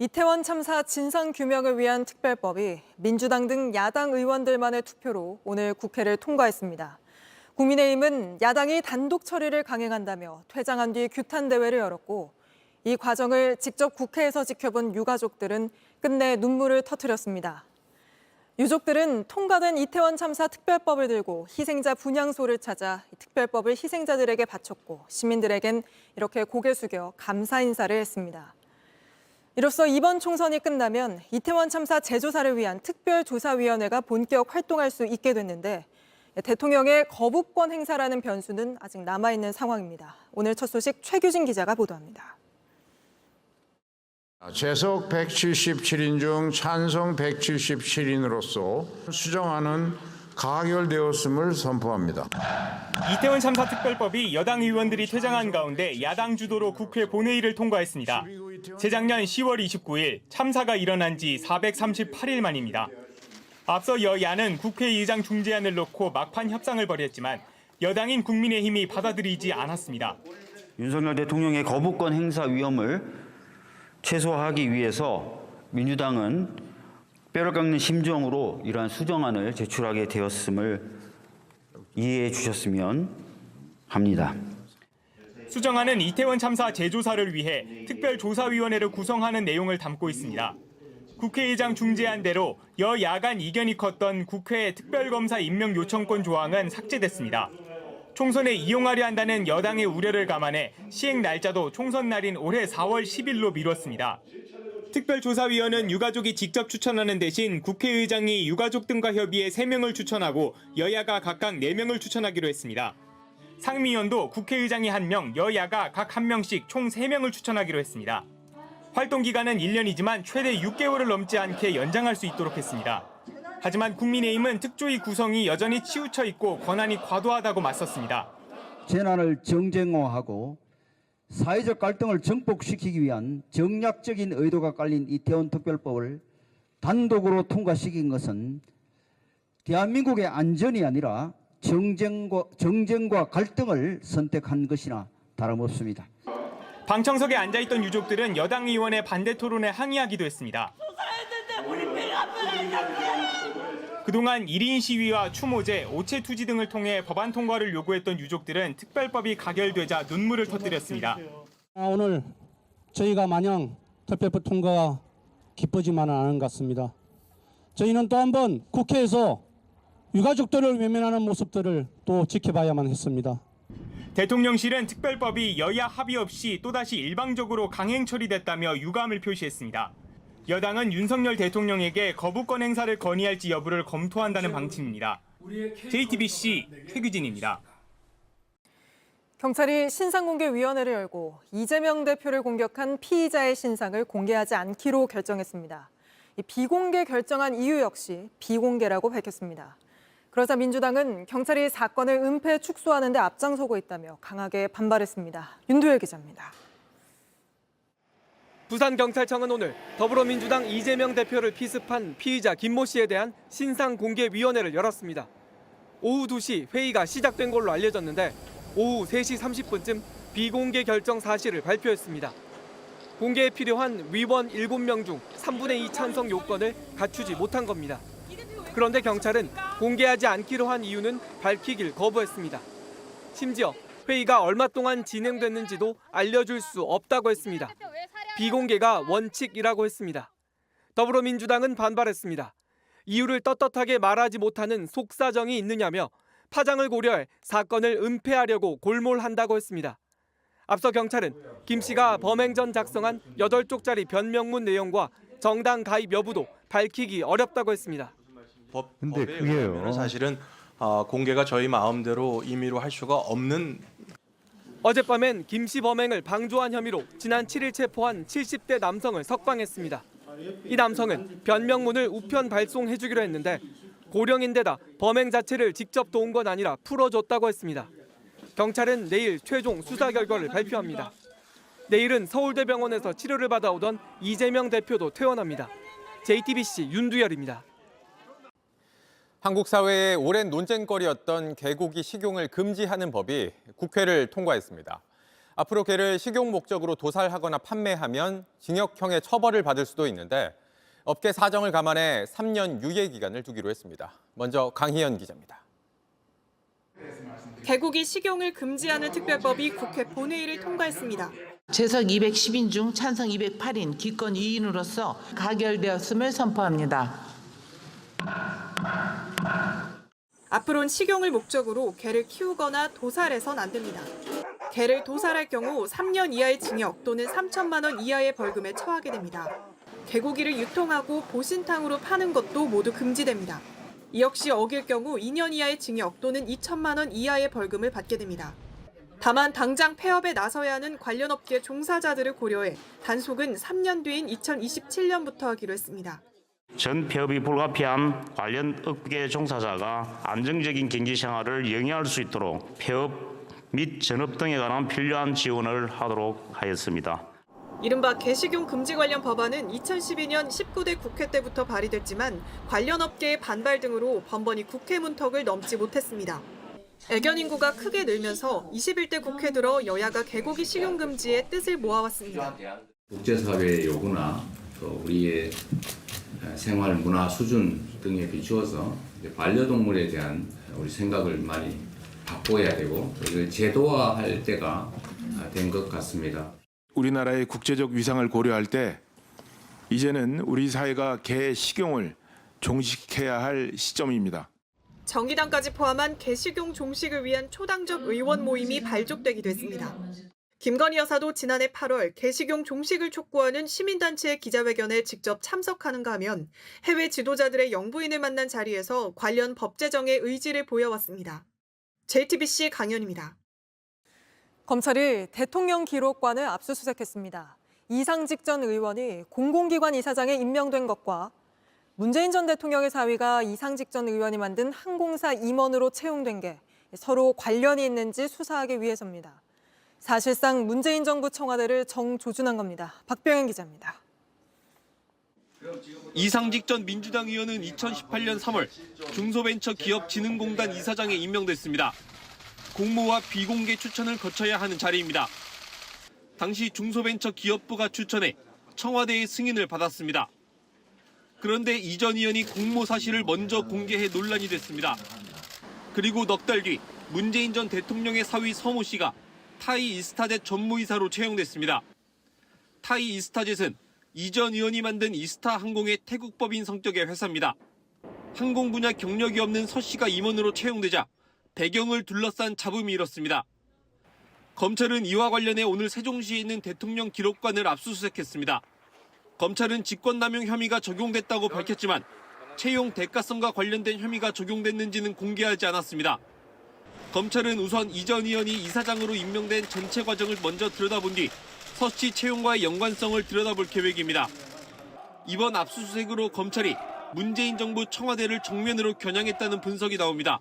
이태원 참사 진상규명을 위한 특별법이 민주당 등 야당 의원들만의 투표로 오늘 국회를 통과했습니다. 국민의힘은 야당이 단독 처리를 강행한다며 퇴장한 뒤 규탄 대회를 열었고 이 과정을 직접 국회에서 지켜본 유가족들은 끝내 눈물을 터뜨렸습니다. 유족들은 통과된 이태원 참사 특별법을 들고 희생자 분향소를 찾아 특별법을 희생자들에게 바쳤고 시민들에겐 이렇게 고개 숙여 감사 인사를 했습니다. 이로써 이번 총선이 끝나면 이태원 참사 재조사를 위한 특별조사위원회가 본격 활동할 수 있게 됐는데 대통령의 거부권 행사라는 변수는 아직 남아있는 상황입니다. 오늘 첫 소식 최규진 기자가 보도합니다. 재석 177인 중 찬성 177인으로서 수정안은 가결되었음을 선포합니다. 이태원 참사 특별법이 여당 의원들이 퇴장한 가운데 야당 주도로 국회 본회의를 통과했습니다. 재작년 10월 29일 참사가 일어난 지 438일 만입니다. 앞서 여야는 국회의장 중재안을 놓고 막판 협상을 벌였지만 여당인 국민의힘이 받아들이지 않았습니다. 윤석열 대통령의 거부권 행사 위험을 최소화하기 위해서 민주당은 뼈를 깎는 심정으로 이러한 수정안을 제출하게 되었음을 이해해 주셨으면 합니다. 수정안은 이태원 참사 재조사를 위해 특별조사위원회를 구성하는 내용을 담고 있습니다. 국회의장 중재안대로 여야 간 이견이 컸던 국회 특별검사 임명 요청권 조항은 삭제됐습니다. 총선에 이용하려 한다는 여당의 우려를 감안해 시행 날짜도 총선 날인 올해 4월 10일로 미뤘습니다. 특별조사위원은 유가족이 직접 추천하는 대신 국회의장이 유가족 등과 협의해 3명을 추천하고 여야가 각각 4명을 추천하기로 했습니다. 상임위원도 국회의장이 1명, 여야가 각 1명씩 총 3명을 추천하기로 했습니다. 활동 기간은 1년이지만 최대 6개월을 넘지 않게 연장할 수 있도록 했습니다. 하지만 국민의힘은 특조위 구성이 여전히 치우쳐 있고 권한이 과도하다고 맞섰습니다. 재난을 정쟁화하고 사회적 갈등을 정복시키기 위한 정략적인 의도가 깔린 이태원 특별법을 단독으로 통과시킨 것은 대한민국의 안전이 아니라 정쟁과 갈등을 선택한 것이나 다름없습니다. 방청석에 앉아있던 유족들은 여당 의원의 반대 토론에 항의하기도 했습니다. 그동안 1인 시위와 추모제, 오체 투지 등을 통해 법안 통과를 요구했던 유족들은 특별법이 가결되자 눈물을 터뜨렸습니다. 오늘 저희가 마냥 특별법 통과가 기쁘지만은 않은 것 같습니다. 저희는 또 한 번 국회에서 유가족들을 외면하는 모습들을 또 지켜봐야만 했습니다. 대통령실은 특별법이 여야 합의 없이 또다시 일방적으로 강행 처리됐다며 유감을 표시했습니다. 여당은 윤석열 대통령에게 거부권 행사를 건의할지 여부를 검토한다는 방침입니다. JTBC 최규진입니다. 경찰이 신상공개위원회를 열고 이재명 대표를 공격한 피의자의 신상을 공개하지 않기로 결정했습니다. 이 비공개 결정한 이유 역시 비공개라고 밝혔습니다. 그러자 민주당은 경찰이 사건을 은폐 축소하는 데 앞장서고 있다며 강하게 반발했습니다. 윤도열 기자입니다. 부산경찰청은 오늘 더불어민주당 이재명 대표를 피습한 피의자 김모 씨에 대한 신상공개위원회를 열었습니다. 오후 2시 회의가 시작된 걸로 알려졌는데 오후 3시 30분쯤 비공개 결정 사실을 발표했습니다. 공개에 필요한 위원 7명 중 3분의 2 찬성 요건을 갖추지 못한 겁니다. 그런데 경찰은 공개하지 않기로 한 이유는 밝히길 거부했습니다. 심지어 회의가 얼마 동안 진행됐는지도 알려줄 수 없다고 했습니다. 비공개가 원칙이라고 했습니다. 더불어민주당은 반발했습니다. 이유를 떳떳하게 말하지 못하는 속사정이 있느냐며 파장을 고려해 사건을 은폐하려고 골몰한다고 했습니다. 앞서 경찰은 김 씨가 범행 전 작성한 8쪽짜리 변명문 내용과 정당 가입 여부도 밝히기 어렵다고 했습니다. 법에 의하면 사실은 공개가 저희 마음대로 임의로 할 수가 없는. 어젯밤엔 김 씨 범행을 방조한 혐의로 지난 7일 체포한 70대 남성을 석방했습니다. 이 남성은 변명문을 우편 발송해주기로 했는데 고령인데다 범행 자체를 직접 도운 건 아니라 풀어줬다고 했습니다. 경찰은 내일 최종 수사 결과를 발표합니다. 내일은 서울대병원에서 치료를 받아오던 이재명 대표도 퇴원합니다. JTBC 윤두열입니다. 한국 사회의 오랜 논쟁거리였던 개고기 식용을 금지하는 법이 국회를 통과했습니다. 앞으로 개를 식용 목적으로 도살하거나 판매하면 징역형의 처벌을 받을 수도 있는데 업계 사정을 감안해 3년 유예 기간을 두기로 했습니다. 먼저 강희연 기자입니다. 개고기 식용을 금지하는 특별법이 국회 본회의를 통과했습니다. 재석 210인 중 찬성 208인 기권 2인으로서 가결되었음을 선포합니다. 앞으로는 식용을 목적으로 개를 키우거나 도살해선 안 됩니다. 개를 도살할 경우 3년 이하의 징역 또는 3천만 원 이하의 벌금에 처하게 됩니다. 개고기를 유통하고 보신탕으로 파는 것도 모두 금지됩니다. 이 역시 어길 경우 2년 이하의 징역 또는 2천만 원 이하의 벌금을 받게 됩니다. 다만 당장 폐업에 나서야 하는 관련 업계 종사자들을 고려해 단속은 3년 뒤인 2027년부터 하기로 했습니다. 전 폐업이 불가피한 관련 업계 종사자가 안정적인 경제 생활을 영위할 수 있도록 폐업 및 전업 등에 관한 필요한 지원을 하도록 하였습니다. 이른바 개식용 금지 관련 법안은 2012년 19대 국회 때부터 발의됐지만 관련 업계의 반발 등으로 번번이 국회 문턱을 넘지 못했습니다. 애견 인구가 크게 늘면서 21대 국회 들어 여야가 개고기 식용 금지에 뜻을 모아왔습니다. 국제사회의 요구나 또 우리의 생활 문화 수준 등에 비추어서 반려동물에 대한 우리 생각을 많이 바꿔야 되고 이걸 제도화할 때가 된 것 같습니다. 우리나라의 국제적 위상을 고려할 때 이제는 우리 사회가 개 식용을 종식해야 할 시점입니다. 정의당까지 포함한 개식용 종식을 위한 초당적 의원 모임이 발족되기도 했습니다. 김건희 여사도 지난해 8월 개식용 종식을 촉구하는 시민단체의 기자회견에 직접 참석하는가 하면 해외 지도자들의 영부인을 만난 자리에서 관련 법 제정의 의지를 보여왔습니다. JTBC 강연입니다. 검찰이 대통령 기록관을 압수수색했습니다. 이상직 전 의원이 공공기관 이사장에 임명된 것과 문재인 전 대통령의 사위가 이상직 전 의원이 만든 항공사 임원으로 채용된 게 서로 관련이 있는지 수사하기 위해서입니다. 사실상 문재인 정부 청와대를 정조준한 겁니다. 박병현 기자입니다. 이상직 전 민주당 의원은 2018년 3월 중소벤처기업진흥공단 이사장에 임명됐습니다. 공모와 비공개 추천을 거쳐야 하는 자리입니다. 당시 중소벤처기업부가 추천해 청와대의 승인을 받았습니다. 그런데 이 전 의원이 공모 사실을 먼저 공개해 논란이 됐습니다. 그리고 넉 달 뒤 문재인 전 대통령의 사위 서모 씨가 타이 이스타젯 전무이사로 채용됐습니다. 타이 이스타젯은 이 전 의원이 만든 이스타 항공의 태국법인 성격의 회사입니다. 항공 분야 경력이 없는 서 씨가 임원으로 채용되자 배경을 둘러싼 잡음이 일었습니다. 검찰은 이와 관련해 오늘 세종시에 있는 대통령 기록관을 압수수색했습니다. 검찰은 직권남용 혐의가 적용됐다고 밝혔지만 채용 대가성과 관련된 혐의가 적용됐는지는 공개하지 않았습니다. 검찰은 우선 이 전 의원이 이사장으로 임명된 전체 과정을 먼저 들여다본 뒤 서 씨 채용과의 연관성을 들여다볼 계획입니다. 이번 압수수색으로 검찰이 문재인 정부 청와대를 정면으로 겨냥했다는 분석이 나옵니다.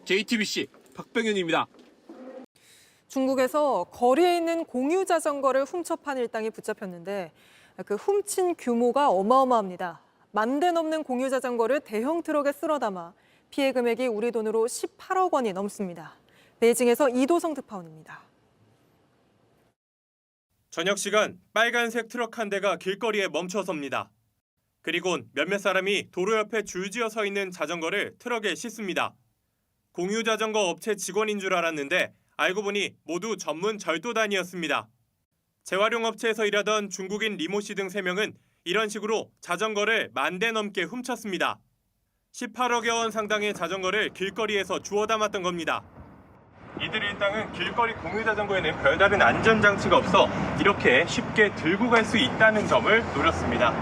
JTBC 박병현입니다. 중국에서 거리에 있는 공유 자전거를 훔쳐 판 일당이 붙잡혔는데 그 훔친 규모가 어마어마합니다. 10,000대 넘는 공유 자전거를 대형 트럭에 쓸어 담아 피해 금액이 우리 돈으로 18억 원이 넘습니다. 베이징에서 이도성 특파원입니다. 저녁 시간 빨간색 트럭 한 대가 길거리에 멈춰섭니다. 그리곤 몇몇 사람이 도로 옆에 줄지어 서 있는 자전거를 트럭에 싣습니다. 공유 자전거 업체 직원인 줄 알았는데 알고 보니 모두 전문 절도단이었습니다. 재활용 업체에서 일하던 중국인 리모 씨 등 3명은 이런 식으로 자전거를 10,000대 넘게 훔쳤습니다. 18억여 원 상당의 자전거를 길거리에서 주워 담았던 겁니다. 이들 일당은 길거리 공유 자전거에는 별다른 안전장치가 없어 이렇게 쉽게 들고 갈 수 있다는 점을 노렸습니다.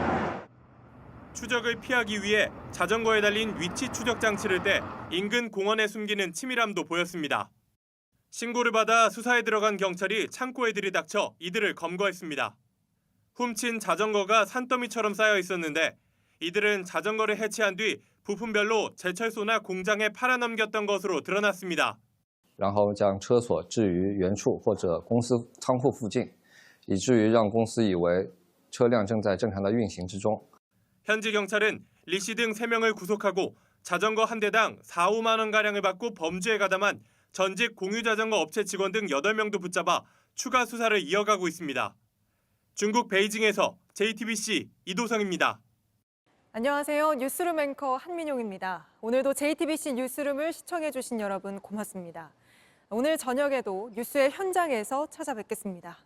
추적을 피하기 위해 자전거에 달린 위치 추적 장치를 떼 인근 공원에 숨기는 치밀함도 보였습니다. 신고를 받아 수사에 들어간 경찰이 창고에 들이닥쳐 이들을 검거했습니다. 훔친 자전거가 산더미처럼 쌓여 있었는데 이들은 자전거를 해체한 뒤 부품별로 제철소나 공장에 팔아넘겼던 것으로 드러났습니다. 然后将车锁置于原处或者公司仓库附近，以至于让公司以为车辆正在正常的运行之中。 현지 경찰은 리 씨 등 3명을 구속하고 자전거 한 대당 4, 5만 원가량을 받고 범죄에 가담한 전직 공유자전거 업체 직원 등 8명도 붙잡아 추가 수사를 이어가고 있습니다. 중국 베이징에서 JTBC 이도성입니다. 안녕하세요. 뉴스룸 앵커 한민용입니다. 오늘도 JTBC 뉴스룸을 시청해주신 여러분 고맙습니다. 오늘 저녁에도 뉴스의 현장에서 찾아뵙겠습니다.